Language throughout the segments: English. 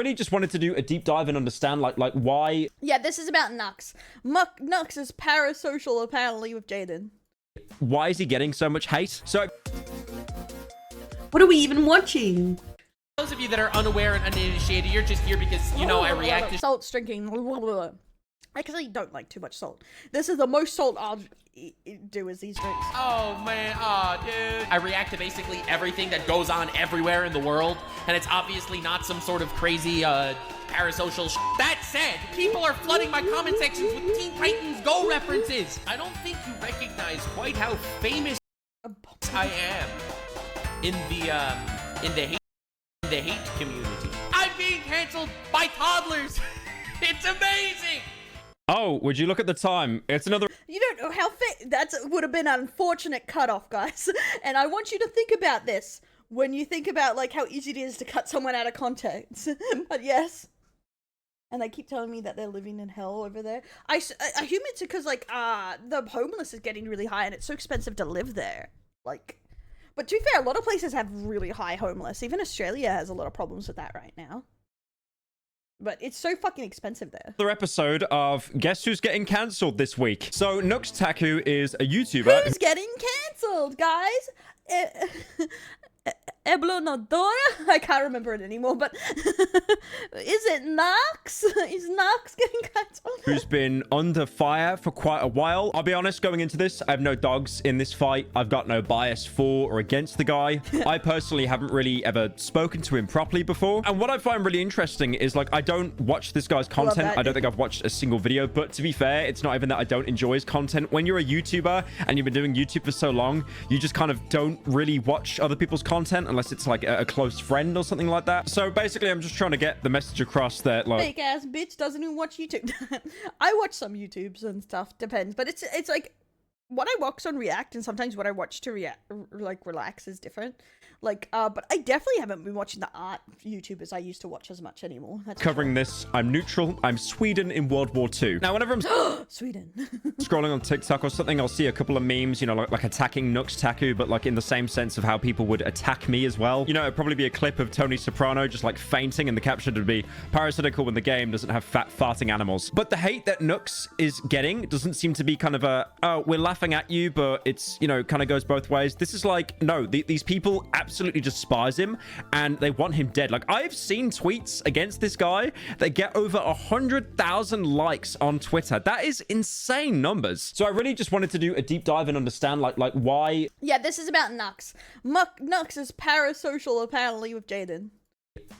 Really just wanted to do a deep dive and understand like why. Yeah, this is about Nux. Nux is parasocial apparently with Jaiden. Why is he getting so much hate? So what are we even watching? Those of you that are unaware and uninitiated, you're just here because, you know, I react to salt drinking. I actually don't like too much salt. This is the most salt I'll do is these drinks. Oh man, dude. I react to basically everything that goes on everywhere in the world, and it's obviously not some sort of crazy, parasocial sh**. That said, people are flooding my comment sections with Teen Titans Go references. I don't think you recognize quite how famous I am in the hate community. I'm being canceled by toddlers. It's amazing. oh, would you look at the time? It's another. You don't know how that would have been an unfortunate cutoff, guys. And I want you to think about this when you think about like how easy it is to cut someone out of context. But yes. And they keep telling me that they're living in hell over there. I assume it's because like the homeless is getting really high and it's so expensive to live there. Like, but to be fair, a lot of places have really high homeless. Even Australia has a lot of problems with that right now. But it's so fucking expensive there. Another episode of Guess Who's Getting Cancelled this week. So Nux Taku is a YouTuber. Who's getting cancelled, guys? Eblonodora? I can't remember it anymore, but is it Nux? Is Nux getting cancelled? Who's been under fire for quite a while. I'll be honest, going into this, I have no dogs in this fight. I've got no bias for or against the guy. I personally haven't really ever spoken to him properly before. And what I find really interesting is like, I don't watch this guy's content. I don't think I've watched a single video, but to be fair, it's not even that I don't enjoy his content. When you're a YouTuber and you've been doing YouTube for so long, you just kind of don't really watch other people's content unless it's like a close friend or something like that. So basically, I'm just trying to get the message across that like, fake ass bitch doesn't even watch YouTube. I watch some YouTubes and stuff, depends, but it's like what I watch on React and sometimes what I watch to relax is different. Like, but I definitely haven't been watching the art YouTubers I used to watch as much anymore. That's covering this, I'm neutral. I'm Sweden in World War II. Now, whenever I'm Sweden scrolling on TikTok or something, I'll see a couple of memes, you know, like attacking Nux Taku, but like in the same sense of how people would attack me as well. You know, it'd probably be a clip of Tony Soprano just like fainting, and the caption would be parasocial when the game doesn't have fat farting animals. But the hate that Nux is getting doesn't seem to be kind of a, oh, we're laughing at you, but it's, you know, kind of goes both ways. This is like, no, these people absolutely despise him and they want him dead. Like, I've seen tweets against this guy that get over 100,000 likes on Twitter. That is insane numbers. So I really just wanted to do a deep dive and understand like why. Yeah, this is about Nux. Nux is parasocial apparently with Jaiden.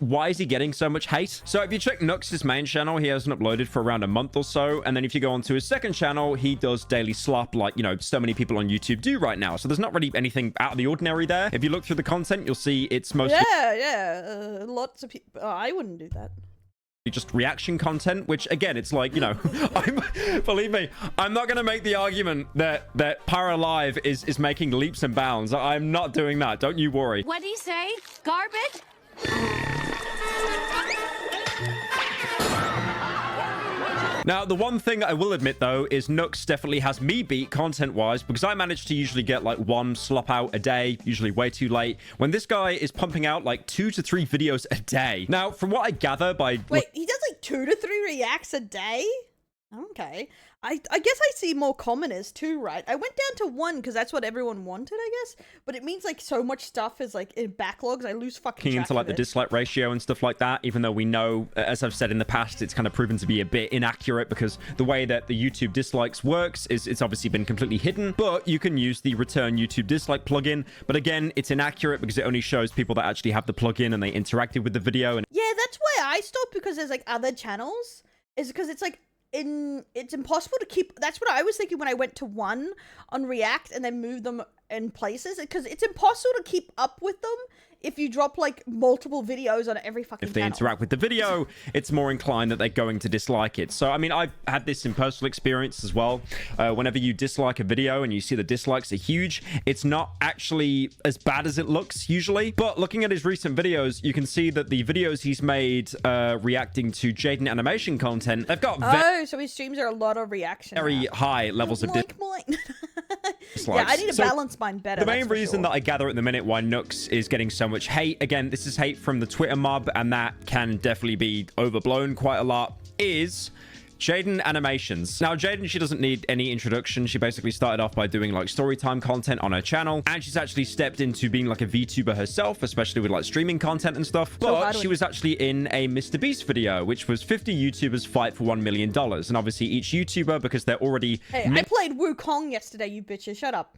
Why is he getting so much hate? So if you check Nux's main channel, he hasn't uploaded for around a month or so. And then if you go onto his second channel, he does daily slop like, you know, so many people on YouTube do right now. So there's not really anything out of the ordinary there. If you look through the content, you'll see it's mostly... Yeah. Lots of people... I wouldn't do that. Just reaction content, which again, it's like, you know, believe me, I'm not going to make the argument that Para Live is making leaps and bounds. I'm not doing that. Don't you worry. What'd he say? Garbage? Now, the one thing I will admit, though, is Nux definitely has me beat content-wise because I manage to usually get like one slop out a day, usually way too late, when this guy is pumping out like 2 to 3 videos a day. Now, from what I gather by... Wait, he does like 2 to 3 reacts a day? Okay. I guess I see more commoners too, right? I went down to 1 because that's what everyone wanted, I guess. But it means like so much stuff is like in backlogs. I lose fucking track into like the dislike ratio and stuff like that, even though we know, as I've said in the past, it's kind of proven to be a bit inaccurate because the way that the YouTube dislikes works is it's obviously been completely hidden, but you can use the return YouTube dislike plugin. But again, it's inaccurate because it only shows people that actually have the plugin and they interacted with the video. And yeah, that's why I stopped, because there's like other channels, is because it's like it's impossible to keep. That's what I was thinking when I went to 1 on React and then moved them in places, because it's impossible to keep up with them if you drop like multiple videos on every fucking if they channel. interact with the video, it's more inclined that they're going to dislike it. So I mean, I've had this in personal experience as well. Whenever you dislike a video and you see the dislikes are huge, it's not actually as bad as it looks usually. But looking at his recent videos, you can see that the videos he's made reacting to Jaiden Animation content, they've got so his streams are a lot of reaction. very high levels of like mine. Yeah, I need to balance mine better. The main reason that I gather at the minute why Nux is getting so much hate, again, this is hate from the Twitter mob, and that can definitely be overblown quite a lot, is Jaiden Animations. Now, Jaiden, she doesn't need any introduction. She basically started off by doing like storytime content on her channel, and she's actually stepped into being like a VTuber herself, especially with like streaming content and stuff. But she was actually in a Mr. Beast video, which was 50 YouTubers fight for $1 million. And obviously each YouTuber, because they're already... Hey, I played Wukong yesterday, you bitches. Shut up.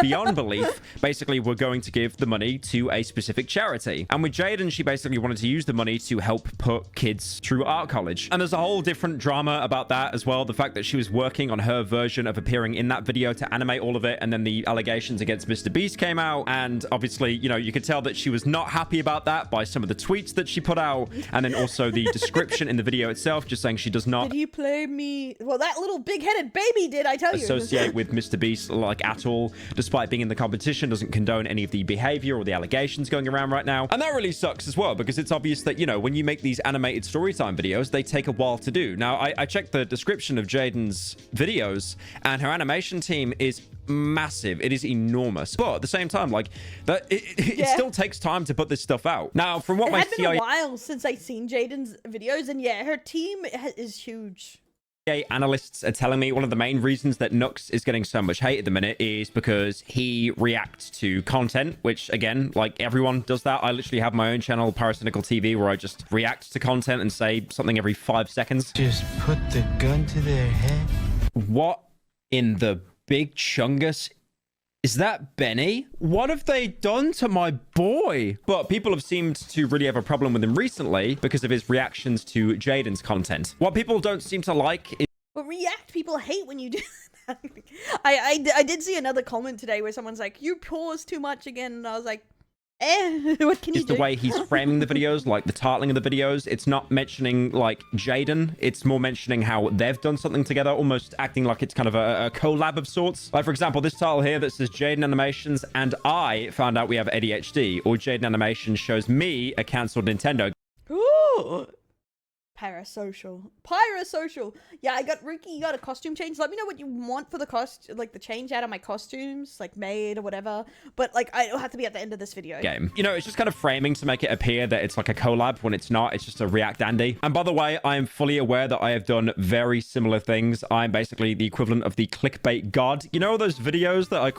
beyond belief, basically we're going to give the money to a specific charity. And with Jaiden, she basically wanted to use the money to help put kids through art college. And there's a whole different drama about that as well. The fact that she was working on her version of appearing in that video to animate all of it, and then the allegations against Mr. Beast came out, and obviously, you know, you could tell that she was not happy about that by some of the tweets that she put out, and then also the description in the video itself just saying she does not Did you play me? Well, that little big-headed baby did, I tell you. associate with Mr. Beast like at all, despite being in the competition, doesn't condone any of the behavior or the allegations going around right now. And that really sucks as well, because it's obvious that, you know, when you make these animated storytime videos, they take a while to do. Now, I checked the description of Jaiden's videos, and her animation team is massive. It is enormous, but at the same time, like that, it still takes time to put this stuff out. Now, from what it had been a while since I seen Jaiden's videos, and yeah, her team is huge. Analysts are telling me one of the main reasons that Nux is getting so much hate at the minute is because he reacts to content, which again, like everyone does that. I literally have my own channel, Parasocial TV, where I just react to content and say something every 5 seconds. Just put the gun to their head. What in the big chungus? Is that Benny? What have they done to my boy? But people have seemed to really have a problem with him recently because of his reactions to Jaiden's content. What people don't seem to like is... But react, people hate when you do that. I did see another comment today where someone's like, you pause too much again, and I was like, what can you do? The way he's framing the videos, like the titling of the videos, it's not mentioning like Jaiden, it's more mentioning how they've done something together, almost acting like it's kind of a collab of sorts. Like, for example, this title here that says Jaiden Animations and I found out we have ADHD, or Jaiden Animations shows me a cancelled Nintendo. Ooh. Parasocial. Yeah, I got Ricky. You got a costume change. Let me know what you want for the like the change out of my costumes, like made or whatever. But like, it'll have to be at the end of this video. Game. You know, it's just kind of framing to make it appear that it's like a collab when it's not. It's just a React Andy. And by the way, I am fully aware that I have done very similar things. I'm basically the equivalent of the clickbait god. You know those videos that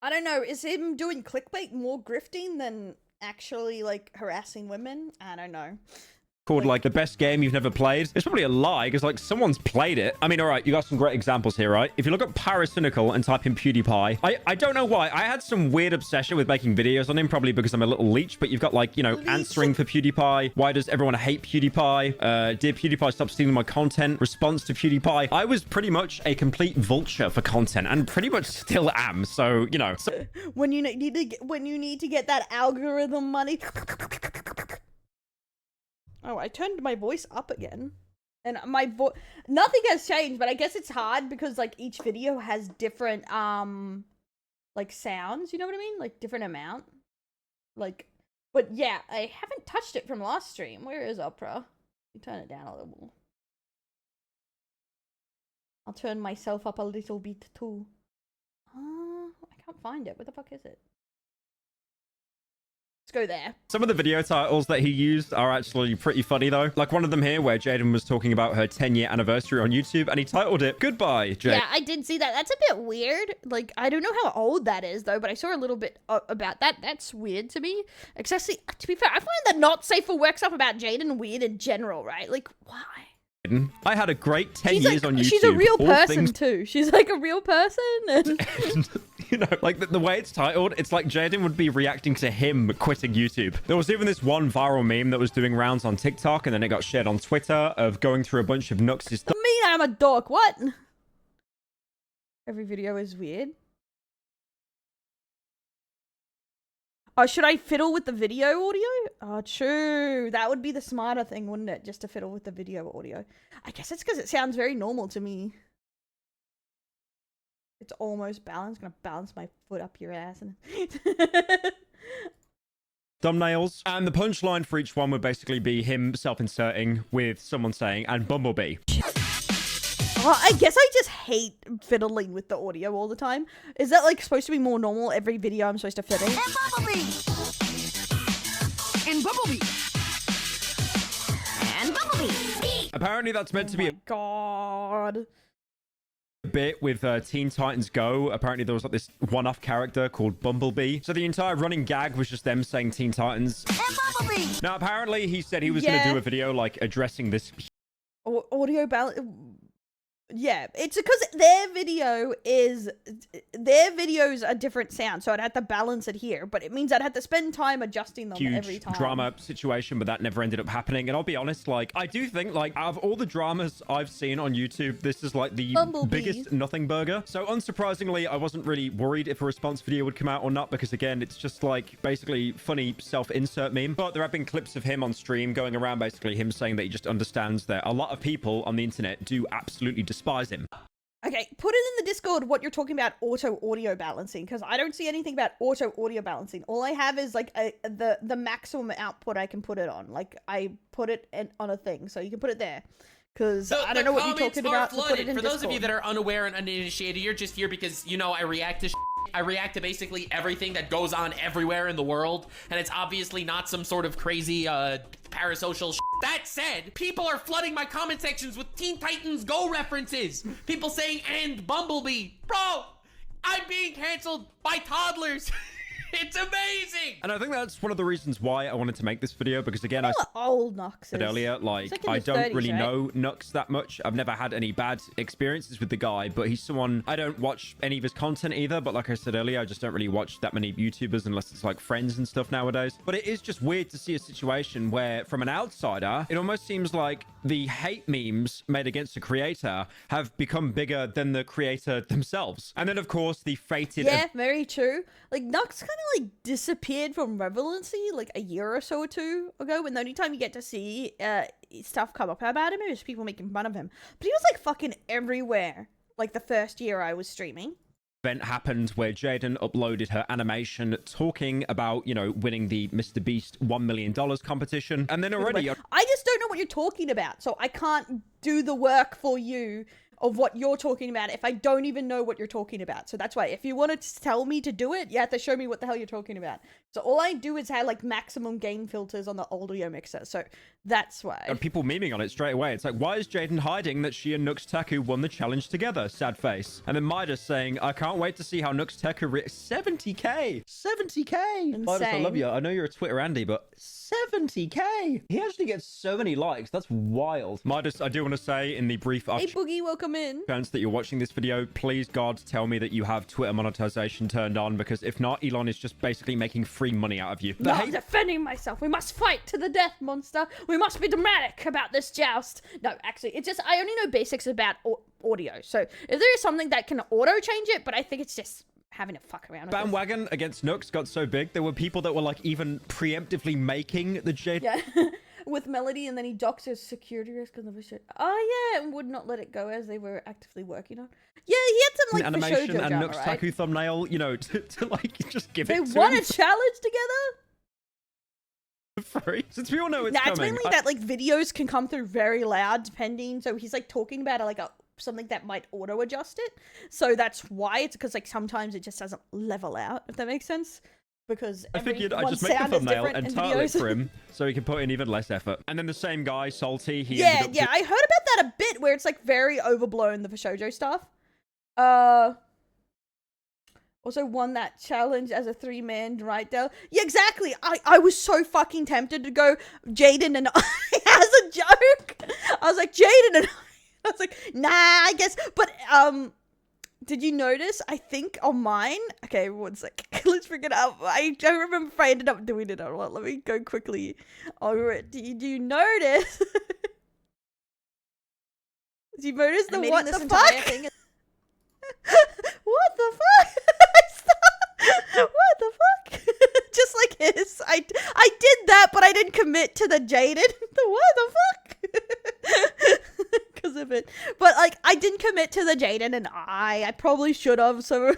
I don't know. Is him doing clickbait more grifting than actually like harassing women? I don't know. Called like the best game you've never played? It's probably a lie, because like someone's played it. I mean, all right, you got some great examples here, right? If you look at Parasocial and type in PewDiePie, I don't know why. I had some weird obsession with making videos on him, probably because I'm a little leech, but you've got like, you know, answering for PewDiePie. Why does everyone hate PewDiePie? Did PewDiePie stop stealing my content? Response to PewDiePie. I was pretty much a complete vulture for content, and pretty much still am. So, you know. When you need to get that algorithm money. Oh, I turned my voice up again. And my voice... Nothing has changed, but I guess it's hard because, like, each video has different, like, sounds. You know what I mean? Like, different amount. Like... But, yeah, I haven't touched it from last stream. Where is Opera? You turn it down a little more. I'll turn myself up a little bit, too. I can't find it. Where the fuck is it? Go there. Some of the video titles that he used are actually pretty funny though. Like one of them here where Jaiden was talking about her 10-year anniversary on YouTube, and he titled it Goodbye, Jaiden. Yeah, I did see that. That's a bit weird. Like, I don't know how old that is though, but I saw a little bit about that. That's weird to me. Especially, to be fair, I find the not safe for work stuff about Jaiden weird in general, right? Like, why? I had a great 10 years on YouTube. She's a real person too. She's like a real person. And you know, like the way it's titled, it's like Jaiden would be reacting to him quitting YouTube. There was even this one viral meme that was doing rounds on TikTok, and then it got shared on Twitter, of going through a bunch of Nux's... I mean, I'm a dog. What? Every video is weird. Oh, should I fiddle with the video audio? Oh, true. That would be the smarter thing, wouldn't it? Just to fiddle with the video audio. I guess it's because it sounds very normal to me. It's almost balanced. I'm gonna balance my foot up your ass. And thumbnails. And the punchline for each one would basically be him self-inserting with someone saying, and Bumblebee. Oh, I guess I just hate hate fiddling with the audio all the time. Is that like supposed to be more normal? Every video I'm supposed to fiddle? And Bumblebee! And Bumblebee! And Bumblebee! Apparently that's meant to be a God. bit with Teen Titans Go. Apparently there was like this one-off character called Bumblebee. So the entire running gag was just them saying Teen Titans. And Bumblebee! Now apparently he said he was going to do a video like addressing this. Audio balance. Yeah, it's because their videos are different sound, so I'd have to balance it here, but it means I'd have to spend time adjusting them every Huge time. drama situation, but that never ended up happening. And I'll be honest, like, I do think, like, out of all the dramas I've seen on YouTube, this is like the biggest nothing burger. So unsurprisingly, I wasn't really worried if a response video would come out or not, because again, it's just like basically funny self-insert meme. But there have been clips of him on stream going around, basically him saying that he just understands that a lot of people on the internet do absolutely despise him. Okay, put it in the Discord what you're talking about auto audio balancing, because I don't see anything about auto audio balancing. All I have is like the maximum output I can put it on. Like I put it on a thing, so you can put it there. Because I don't know what you're talking about. So put it in For those of you Discord. that are unaware and uninitiated, you're just here because, you know, I react to I react to basically everything that goes on everywhere in the world, and it's obviously not some sort of crazy parasocial That said, people are flooding my comment sections with Teen Titans Go references. People saying, and Bumblebee. Bro, I'm being canceled by toddlers. It's amazing. And I think that's one of the reasons why I wanted to make this video, because again, I old Nux said earlier, like, in I his don't 30s, really right? know Nux that much. I've never had any bad experiences with the guy, but he's someone, I don't watch any of his content either, but like I said earlier, I just don't really watch that many YouTubers unless it's like friends and stuff nowadays. But it is just weird to see a situation where, from an outsider, it almost seems like the hate memes made against the creator have become bigger than the creator themselves. And then, of course, the fated... Yeah, very true. Like, Nux kind of, like, disappeared from relevancy, like, a year or so or two ago, when the only time you get to see stuff come up about him is people making fun of him. But he was, like, fucking everywhere, like, the first year I was streaming. Event happened where Jaiden uploaded her animation talking about, you know, winning the Mr. Beast $1 million competition. And then already... I just don't know what you're talking about, so I can't do the work for you of what you're talking about if I don't even know what you're talking about. So that's why, if you want to tell me to do it, you have to show me what the hell you're talking about. So all I do is have, like, maximum gain filters on the audio mixer, so that's why. And people memeing on it straight away. It's like, why is Jaiden hiding that she and Nux Taku won the challenge together? Sad face. And then Midas saying, I can't wait to see how Nux Taku 70k! 70k! Midas, I love you. I know you're a Twitter Andy, but 70k! He actually gets so many likes. That's wild. Midas, I do want to say in the brief Hey, Boogie, welcome in. chance that you're watching this video, please, God, tell me that you have Twitter monetization turned on, because if not, Elon is just basically making free money out of you. No, I'm defending myself. We must fight to the death, monster. We must be dramatic about this joust. No, actually, it's just, I only know basics about audio. So if there is something that can auto change it, but I think it's just having to fuck around with Bandwagon against Nux got so big, there were people that were like even preemptively making the Jaiden. Yeah. With Melody, and then he docks his security risk because of a shit. Oh yeah, and would not let it go as they were actively working on. Yeah, he had some like Animation Vishojo and drama, Nux right? Taku thumbnail, you know, to like just give They it to won him a challenge together. for free. Since we all know it's Nah, coming. it's mainly that like videos can come through very loud depending. So he's like talking about like something that might auto adjust it. So that's why it's because like sometimes it just doesn't level out. If that makes sense. Because I figured I'd just make the thumbnail and title it for him so he can put in even less effort. And then the same guy, Salty, he yeah, I heard about that a bit where it's like very overblown, the Vishojo stuff. Also won that challenge as a 3-man right there. Yeah, exactly. I was so fucking tempted to go Jaiden and I as a joke. I was like, Jaiden and I was like, nah, I guess. But, did you notice? I think on mine. Okay, 1 sec. Let's bring it up. I don't remember if I ended up doing it or not. Let me go quickly over it. Did you notice? Did you notice the what the fuck? Thing what the fuck? What the fuck? Just like his. I did that, but I didn't commit to the Jaiden. What the fuck? Because of it. But like I didn't commit to the Jaiden and I probably should have, so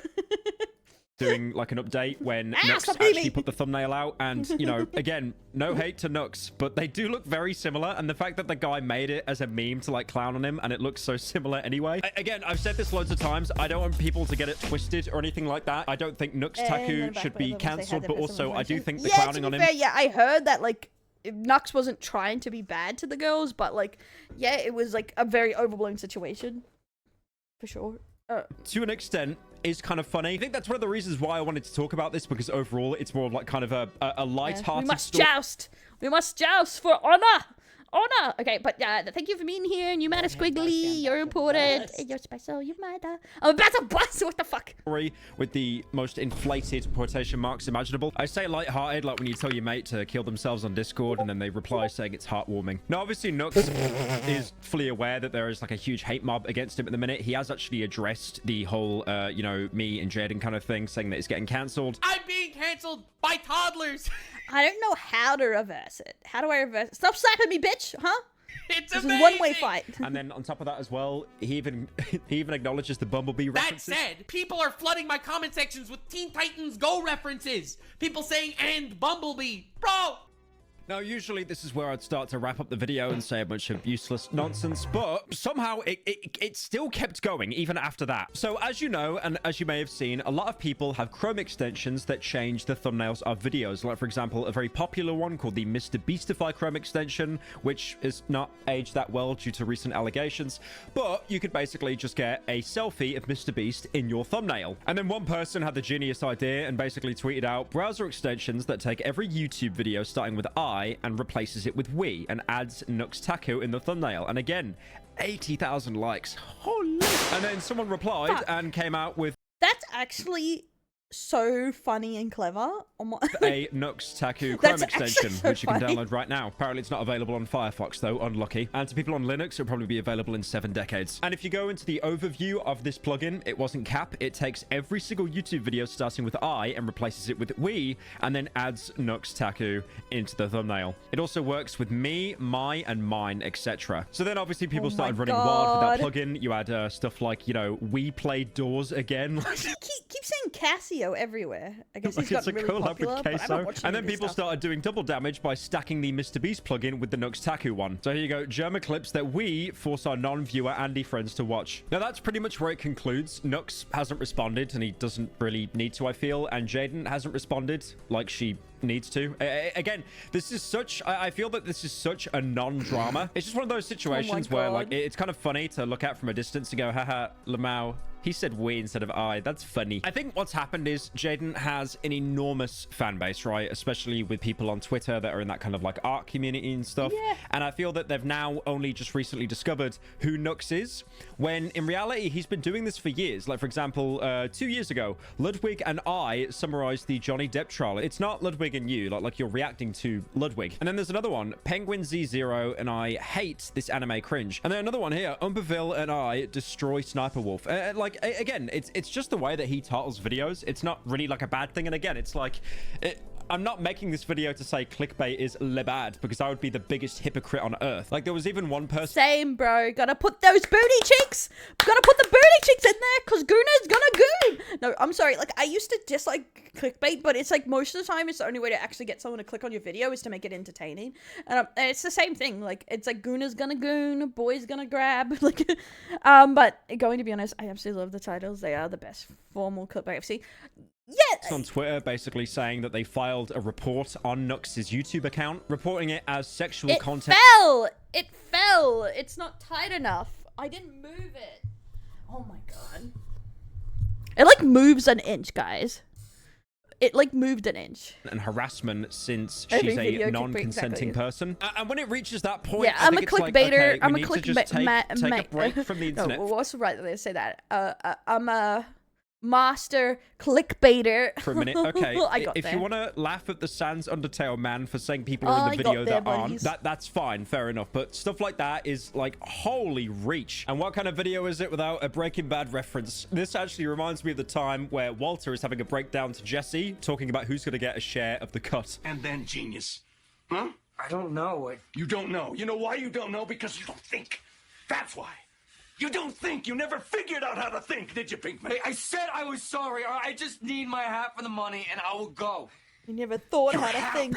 doing like an update when Nux stop hitting actually me. put the thumbnail out. And, you know, again, no hate to Nux, but they do look very similar. And the fact that the guy made it as a meme to like clown on him and it looks so similar anyway. Again, I've said this loads of times. I don't want people to get it twisted or anything like that. I don't think Nux Taku should be cancelled, but also I do think the clowning on him. Yeah, I heard that like Nux wasn't trying to be bad to the girls, but like, yeah, it was like a very overblown situation. For sure. To an extent, is kind of funny. I think that's one of the reasons why I wanted to talk about this, because overall it's more of like kind of a light-hearted We must joust. We must joust for honor. Honor. Okay, but thank you for being here. And you matter, Squiggly. You're important. You're special. You matter. I'm about to bust. What the fuck? Story with the most inflated quotation marks imaginable. I say light-hearted, like when you tell your mate to kill themselves on Discord and then they reply saying it's heartwarming. Now, obviously, Nux is fully aware that there is like a huge hate mob against him at the minute. He has actually addressed the whole, you know, me and Jaiden kind of thing, saying that it's getting cancelled. I'm being cancelled by toddlers. I don't know how to reverse it. How do I reverse it? Stop slapping me, bitch! Huh? It's This amazing. is a one-way fight. And then on top of that as well, he even acknowledges the Bumblebee That references. said, people are flooding my comment sections with Teen Titans Go references. People saying, and Bumblebee. Bro! Now, usually this is where I'd start to wrap up the video and say a bunch of useless nonsense, but somehow it still kept going even after that. So as you know, and as you may have seen, a lot of people have Chrome extensions that change the thumbnails of videos. Like, for example, a very popular one called the Mr. Beastify Chrome extension, which is not aged that well due to recent allegations, but you could basically just get a selfie of Mr. Beast in your thumbnail. And then one person had the genius idea and basically tweeted out browser extensions that take every YouTube video starting with I and replaces it with we and adds Nux Taku in the thumbnail. And again, 80,000 likes. Holy. And then someone replied and came out with That's actually so funny and clever. Oh my a Nux Taku Chrome That's actually extension, so which you can funny. download right now. Apparently it's not available on Firefox though, unlucky. And to people on Linux, it'll probably be available in 7 decades. And if you go into the overview of this plugin, it wasn't cap. It takes every single YouTube video starting with I and replaces it with we, and then adds Nux Taku into the thumbnail. It also works with me, my, and mine, etc. So then obviously people started running wild with that plugin. You had stuff like, you know, we play doors again. keep saying Casio everywhere. I guess Like he's it's got a really collab popular, with but I'm Queso. not watching And then this people stuff. started doing double damage by stacking the Mr. Beast plugin with the Nux Taku one. So here you go, German clips that we force our non-viewer Andy friends to watch. Now that's pretty much where it concludes. Nux hasn't responded, and he doesn't really need to, I feel. And Jaiden hasn't responded like she needs to. Again, this is such, I feel that this is such a non-drama. It's just one of those situations where like it's kind of funny to look at from a distance and go, haha, Lamau. He said we instead of I. That's funny. I think what's happened is Jaiden has an enormous fan base, right? Especially with people on Twitter that are in that kind of like art community and stuff. Yeah. And I feel that they've now only just recently discovered who Nux is, when in reality, he's been doing this for years. Like, for example, 2 years ago, Ludwig and I summarized the Johnny Depp trial. It's not Ludwig and you, like you're reacting to Ludwig. And then there's another one, Penguin Z0 and I hate this anime cringe. And then another one here, Umberville and I destroy Sniper Wolf. Like, again, it's just the way that he titles videos. It's not really like a bad thing. And again, it's like I'm not making this video to say clickbait is le bad, because I would be the biggest hypocrite on earth. Like, there was even one person. Same, bro. Gotta put those booty cheeks. Gotta put the booty cheeks in there, cause Gooner's gonna goon. No, I'm sorry. Like, I used to dislike clickbait, but it's like most of the time, it's the only way to actually get someone to click on your video is to make it entertaining. And it's the same thing. Like, it's like Gooner's gonna goon, boy's gonna grab. Like, but going to be honest, I absolutely love the titles. They are the best formal clickbait I've seen. Yeah. On Twitter basically saying that they filed a report on Nux's YouTube account, reporting it as sexual content. It fell. It's not tight enough. I didn't move it. Oh my god. It like moves an inch, guys. It like moved an inch. And harassment since she's a non-consenting person. And when it reaches that point, yeah, I'm a clickbaiter. I'm a clickbait. Take a break from the internet. No, what's the right way to say that? I'm a master clickbaiter. For a minute, okay. If you want to laugh at the Sans Undertale man for saying people are in the video that aren't, that's fine, fair enough. But stuff like that is like, holy reach. And what kind of video is it without a Breaking Bad reference? This actually reminds me of the time where Walter is having a breakdown to Jesse, talking about who's going to get a share of the cut. And then genius. Huh? I don't know. You don't know. You know why you don't know? Because you don't think. That's why. You don't think. You never figured out how to think, did you, Pinkman? Hey, I said I was sorry. All right? I just need my half of the money, and I will go. You never thought how to think.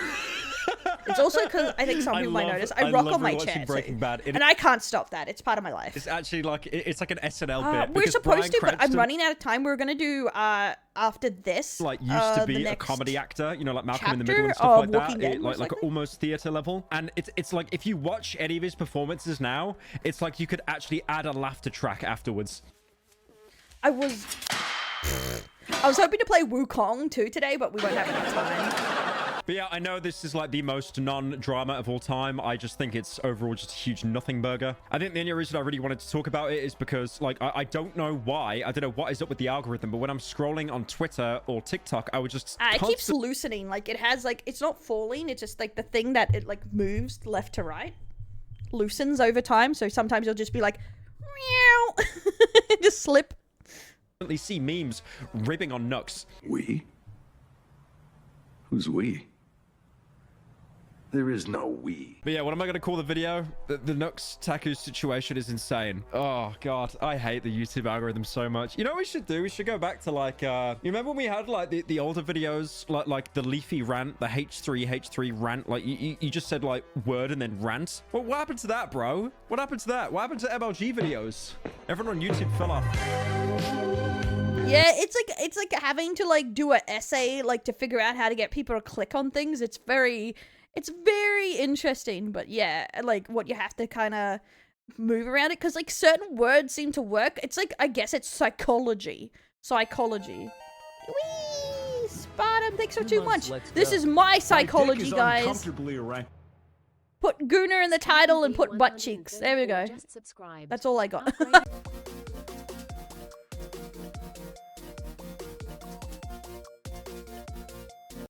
It's also because I think some people might notice I rock on my chair, Breaking Bad. and I can't stop that. It's part of my life. It's actually like it's like an SNL bit. We're because supposed Bryan to, but I'm Cranston, running out of time. We're gonna do after this. Like used to be the a comedy actor, you know, like Malcolm in the chapter Middle and stuff of like that. Walking Dead, Like most likely. almost theater level. And it's like if you watch any of his performances now, it's like you could actually add a laughter track afterwards. I was hoping to play Wukong too today, but we won't have enough time. But yeah, I know this is like the most non-drama of all time. I just think it's overall just a huge nothing burger. I think the only reason I really wanted to talk about it is because like I don't know why. I don't know what is up with the algorithm, but when I'm scrolling on Twitter or TikTok, I would just It keeps loosening. Like it has like it's not falling. It's just like the thing that it like moves left to right loosens over time. So sometimes you'll just be like, meow, just slip. see memes ribbing on Nux. We? Who's we? There is no we. But yeah, what am I going to call the video? The Nux Taku situation is insane. Oh, God. I hate the YouTube algorithm so much. You know what we should do? We should go back to, like, you remember when we had, like, the older videos? Like the Leafy rant, the H3 rant. Like, you just said, like, word and then rant. Well, what happened to that, bro? What happened to that? What happened to MLG videos? Everyone on YouTube fell off. Yeah, it's like having to like do an essay like to figure out how to get people to click on things. It's very interesting, but yeah, like what you have to kind of move around it because like certain words seem to work. It's like I guess it's psychology. Whee! Spartan, thanks for 2 months. This is my psychology, guys. Put Gooner in the title and put butt cheeks. There we go. Just subscribe. That's all I got.